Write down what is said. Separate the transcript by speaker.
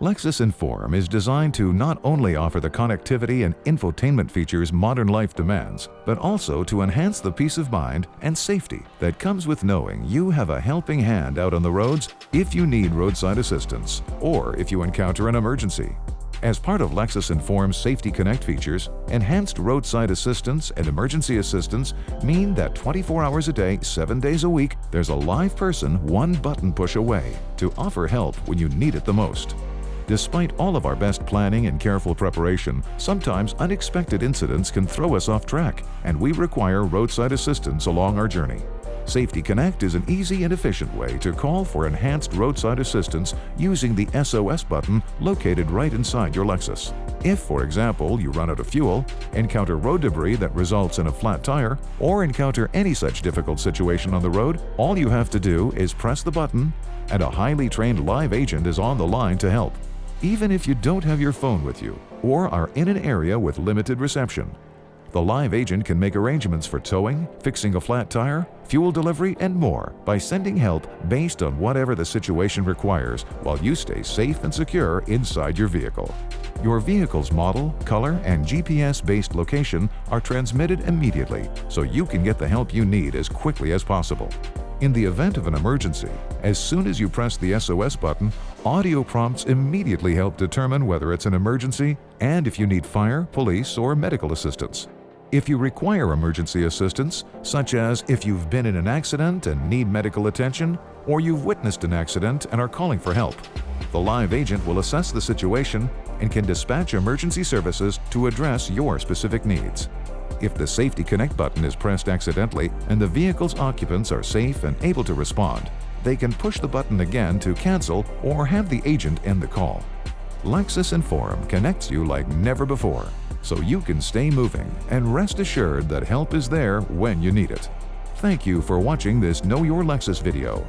Speaker 1: Lexus Enform is designed to not only offer the connectivity and infotainment features modern life demands, but also to enhance the peace of mind and safety that comes with knowing you have a helping hand out on the roads if you need roadside assistance or if you encounter an emergency. As part of Lexus Enform's Safety Connect features, Enhanced Roadside Assistance and Emergency Assistance mean that 24 hours a day, 7 days a week, there's a live person one button push away to offer help when you need it the most. Despite all of our best planning and careful preparation, sometimes unexpected incidents can throw us off track, and we require roadside assistance along our journey. Safety Connect is an easy and efficient way to call for enhanced roadside assistance using the SOS button located right inside your Lexus. If, for example, you run out of fuel, encounter road debris that results in a flat tire, or encounter any such difficult situation on the road, all you have to do is press the button, and a highly trained live agent is on the line to help. Even if you don't have your phone with you or are in an area with limited reception, the live agent can make arrangements for towing, fixing a flat tire, fuel delivery, and more by sending help based on whatever the situation requires while you stay safe and secure inside your vehicle. Your vehicle's model, color, and GPS-based location are transmitted immediately so you can get the help you need as quickly as possible. In the event of an emergency, as soon as you press the SOS button, audio prompts immediately help determine whether it's an emergency and if you need fire, police, or medical assistance. If you require emergency assistance, such as if you've been in an accident and need medical attention, or you've witnessed an accident and are calling for help, the live agent will assess the situation and can dispatch emergency services to address your specific needs. If the Safety Connect button is pressed accidentally and the vehicle's occupants are safe and able to respond, they can push the button again to cancel or have the agent end the call. Lexus Enform connects you like never before, so you can stay moving and rest assured that help is there when you need it. Thank you for watching this Know Your Lexus video.